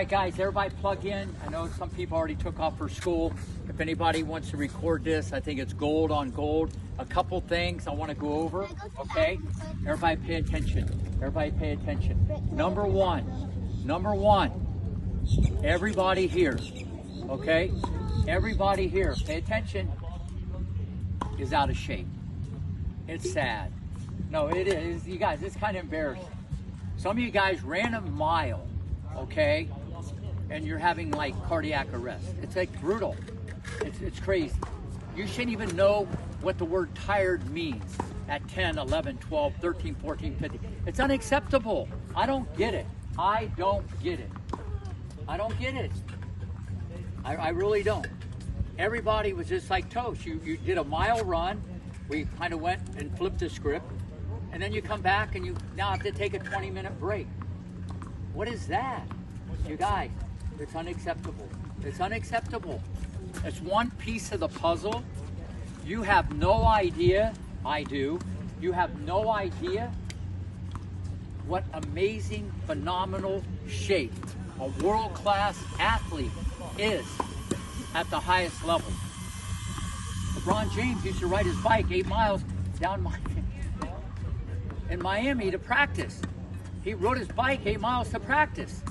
right, guys, everybody plug in. I know some people already took off for school. If anybody wants to record this, I think it's gold on gold. A couple things I want to go over, okay? Everybody pay attention. Everybody pay attention. Number one, everybody here, okay? Everybody here, pay attention, is out of shape. It's sad. No, it is. You guys, it's kind of embarrassing. Some of you guys ran a mile, okay, and you're having like cardiac arrest. It's like brutal. It's crazy. You shouldn't even know what the word tired means at 10, 11, 12, 13, 14, 15. It's unacceptable. I don't get it. I don't get it. I don't get it. I really don't. Everybody was just like toast. You did a mile run. We kind of went and flipped the script. And then you come back and you now have to take a 20-minute break. What is that? You guys, it's unacceptable. It's unacceptable. It's one piece of the puzzle. You have no idea, I do, you have no idea what amazing, phenomenal shape a world-class athlete is at the highest level. LeBron James used to ride his bike 8 miles down in Miami to practice. He rode his bike 8 miles to practice.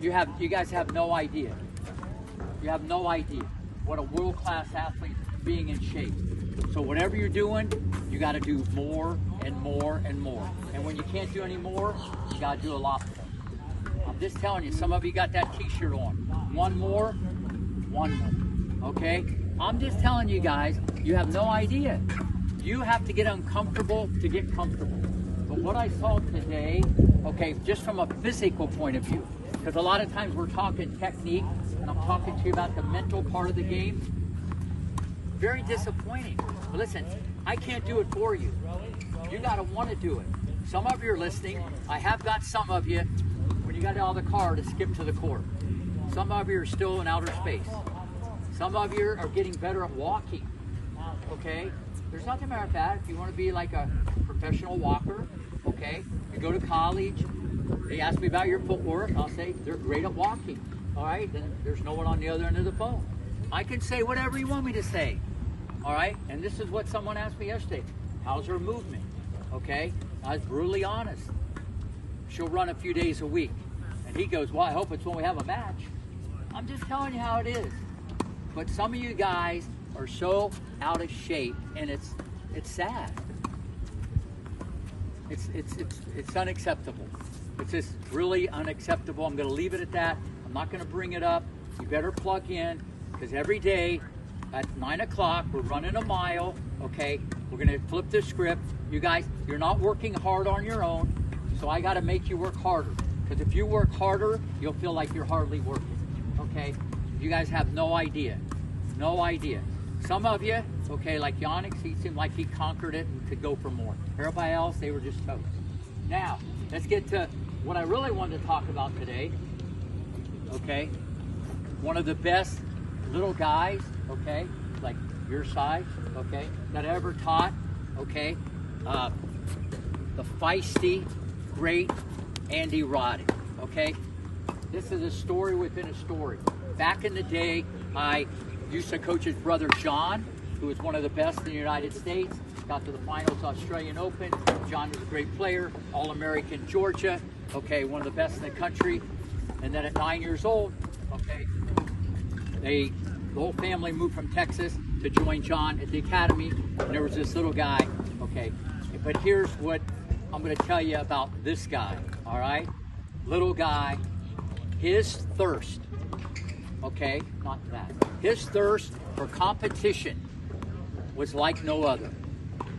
You guys have no idea. You have no idea what a world-class athlete being in shape. So whatever you're doing, you got to do more and more and more. And when you can't do any more, you got to do a lot more. I'm just telling you, some of you got that t-shirt on. One more, okay? I'm just telling you guys, you have no idea. You have to get uncomfortable to get comfortable. But what I saw today, okay, just from a physical point of view, because a lot of times we're talking technique, and I'm talking to you about the mental part of the game. Very disappointing. But listen, I can't do it for you. You got to want to do it. Some of you are listening. I have got some of you, when you got out of the car, to skip to the court. Some of you are still in outer space. Some of you are getting better at walking, okay? There's nothing wrong with that. If you want to be like a professional walker, okay? You go to college, they ask me about your footwork, I'll say they're great at walking, all right? Then there's no one on the other end of the phone. I can say whatever you want me to say, all right? And this is what someone asked me yesterday. How's her movement, okay? I was brutally honest. She'll run a few days a week. And he goes, well, I hope it's when we have a match. I'm just telling you how it is. But some of you guys are so out of shape, and it's sad. It's unacceptable. It's just really unacceptable. I'm going to leave it at that. I'm not going to bring it up. You better plug in, because every day at 9 o'clock we're running a mile. Okay, we're going to flip the script. You guys, you're not working hard on your own, so I got to make you work harder. Because if you work harder, you'll feel like you're hardly working. Okay, you guys have no idea. No idea. Some of you, okay, like Yannick, he seemed like he conquered it and could go for more. Everybody else, they were just toast. Now, let's get to what I really wanted to talk about today. Okay, one of the best little guys, okay, like your size, okay, that I ever taught, okay, the feisty, great Andy Roddick, okay. This is a story within a story. Back in the day, I used to coach his brother John, who was one of the best in the United States. Got to the finals Australian Open. John was a great player, All-American Georgia, okay, one of the best in the country. And then at 9 years old, okay, the whole family moved from Texas to join John at the academy. And there was this little guy, okay. But here's what I'm going to tell you about this guy, all right? Little guy, his thirst, okay, not that. His thirst for competition was like no other.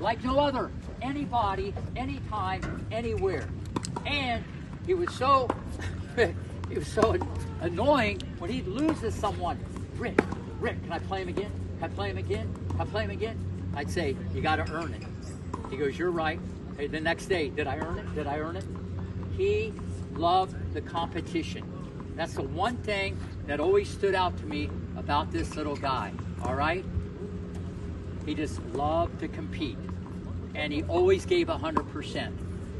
Like no other. Anybody, anytime, anywhere. And he was so annoying when he'd lose to someone. Rick, can I play him again? Can I play him again? Can I play him again? I'd say, you got to earn it. He goes, you're right. Hey, the next day, did I earn it? Did I earn it? He loved the competition. That's the one thing that always stood out to me about this little guy, all right? He just loved to compete, and he always gave 100%.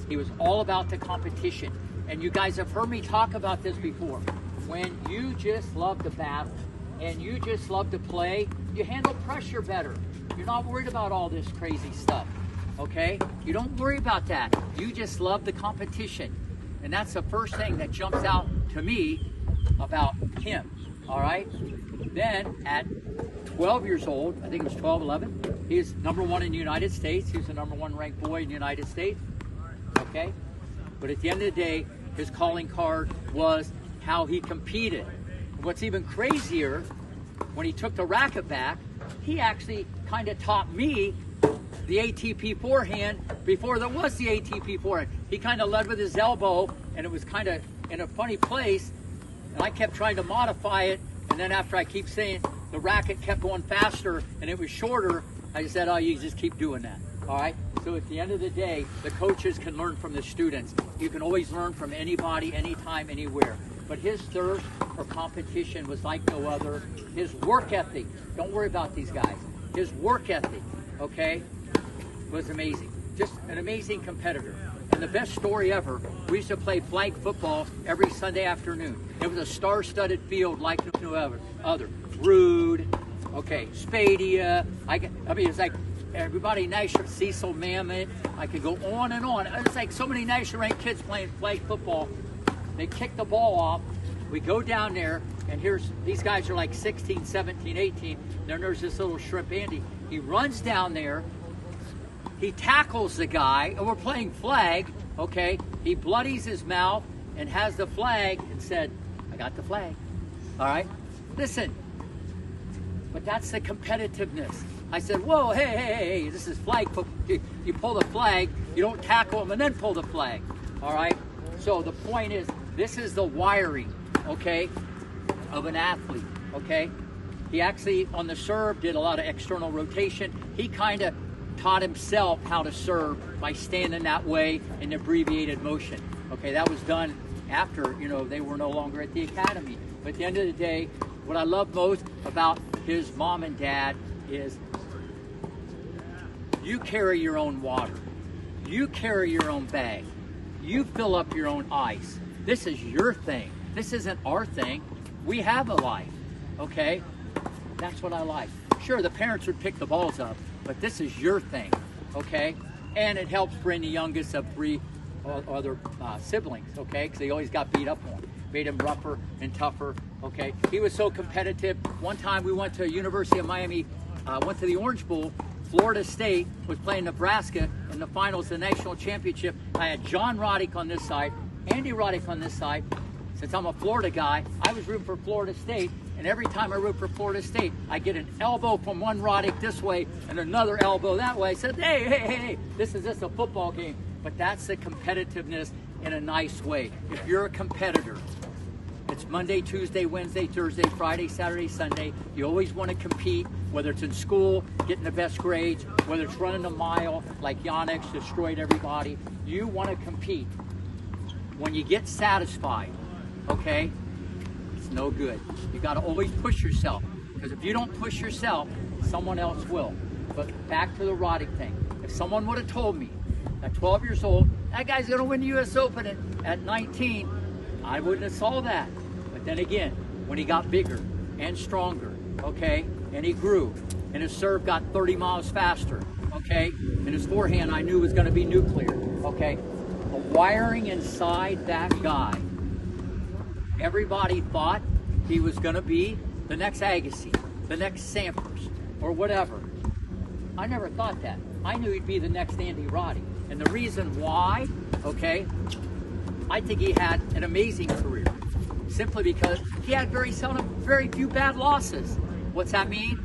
He was all about the competition. and you guys have heard me talk about this before, when you just love to battle and you just love to play, you handle pressure better. You're not worried about all this crazy stuff, okay? You don't worry about that. You just love the competition. And that's the first thing that jumps out to me about him, all right? Then at 12 years old, I think it was 12, 11, he was #1 in the United States. He was the #1 ranked boy in the United States, okay? But at the end of the day, his calling card was how he competed. What's even crazier, when he took the racket back, he actually kind of taught me the ATP forehand before there was the ATP forehand. He kind of led with his elbow, and it was kind of in a funny place, and I kept trying to modify it, and then after I keep saying the racket kept going faster and it was shorter, I said, oh, you just keep doing that, all right? So at the end of the day, the coaches can learn from the students. You can always learn from anybody, anytime, anywhere. But his thirst for competition was like no other. His work ethic, don't worry about these guys. His work ethic, okay, was amazing. Just an amazing competitor. And the best story ever, we used to play flag football every Sunday afternoon. It was a star-studded field like no other. Rude, okay, Spadia. I mean, it's like everybody national, Cecil Mammoth. I could go on and on. It's like so many national ranked kids playing flag football. They kick the ball off. We go down there, and these guys are like 16, 17, 18. Then there's this little shrimp Andy. He runs down there. He tackles the guy, and we're playing flag, okay? He bloodies his mouth and has the flag and said, I got the flag, all right? Listen, but that's the competitiveness. I said, whoa, hey, this is flag football. You pull the flag, you don't tackle him and then pull the flag, all right? So the point is, this is the wiring, okay, of an athlete, okay? He actually, on the serve, did a lot of external rotation. He kind of taught himself how to serve by standing that way in abbreviated motion. Okay, that was done after, they were no longer at the academy. But at the end of the day, what I love most about his mom and dad is you carry your own water. You carry your own bag. You fill up your own ice. This is your thing. This isn't our thing. We have a life, okay? That's what I like. Sure, the parents would pick the balls up, but this is your thing, okay? And it helps bring the youngest of 3 other siblings, okay? Because they always got beat up on. Made him rougher and tougher, okay? He was so competitive. One time we went to University of Miami, went to the Orange Bowl. Florida State was playing Nebraska in the finals of the national championship. I had John Roddick on this side, Andy Roddick on this side. Since I'm a Florida guy, I was rooting for Florida State, and every time I root for Florida State, I get an elbow from one Roddick this way and another elbow that way. I said, hey, this is just a football game. But that's the competitiveness in a nice way. If you're a competitor, it's Monday, Tuesday, Wednesday, Thursday, Friday, Saturday, Sunday. You always want to compete, whether it's in school, getting the best grades, whether it's running a mile like Yannick's destroyed everybody. You want to compete. When you get satisfied, okay, it's no good. You got to always push yourself, because if you don't push yourself, someone else will. But back to the Roddick thing. If someone would have told me at 12 years old, that guy's going to win the U.S. Open at 19, I wouldn't have saw that. But then again, when he got bigger and stronger, okay, and he grew, and his serve got 30 miles faster, okay, and his forehand I knew was going to be nuclear, okay. The wiring inside that guy, everybody thought he was going to be the next Agassi, the next Sampras, or whatever. I never thought that. I knew he'd be the next Andy Roddick. And the reason why, okay, I think he had an amazing career. Simply because he had very few bad losses. What's that mean?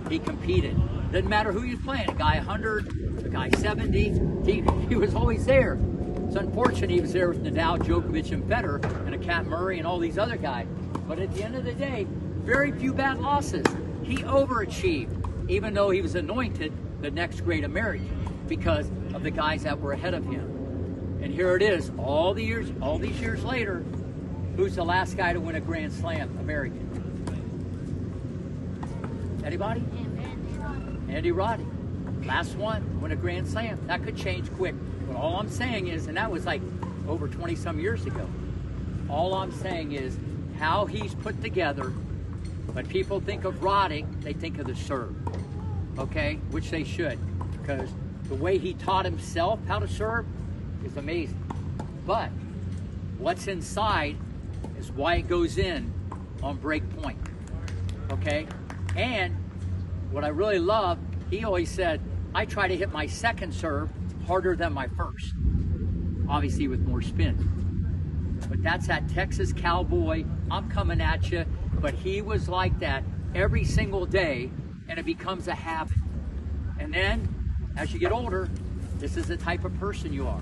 He competed. Doesn't matter who he was playing. A guy 100, a guy 70, he was always there. It's unfortunate he was there with Nadal, Djokovic, and Federer, and a Cat Murray, and all these other guys. But at the end of the day, very few bad losses. He overachieved, even though he was anointed the next great American because of the guys that were ahead of him. And here it is, all these years later, who's the last guy to win a Grand Slam American? Anybody? Andy Roddick. Last one, win a Grand Slam. That could change quick. But all I'm saying is, and that was like, over 20 some years ago. All I'm saying is how he's put together. When people think of Roddick, they think of the serve, okay? Which they should, because the way he taught himself how to serve is amazing. But what's inside is why it goes in on break point, okay? And what I really love, he always said, I try to hit my second serve harder than my first, obviously with more spin. But that's that Texas cowboy, I'm coming at you. But he was like that every single day, and it becomes a habit. And then, as you get older, this is the type of person you are.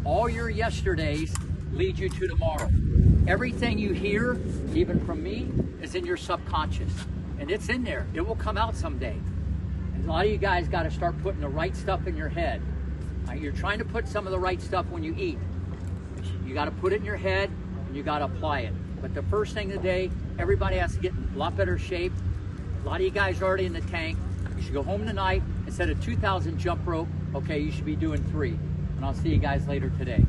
All your yesterdays lead you to tomorrow. Everything you hear, even from me, is in your subconscious. And it's in there. It will come out someday. And a lot of you guys got to start putting the right stuff in your head. You're trying to put some of the right stuff when you eat. You got to put it in your head, and you got to apply it. But the first thing of the day, everybody has to get in a lot better shape. A lot of you guys are already in the tank. You should go home tonight. Instead of 2,000 jump rope, okay, you should be doing 3. And I'll see you guys later today.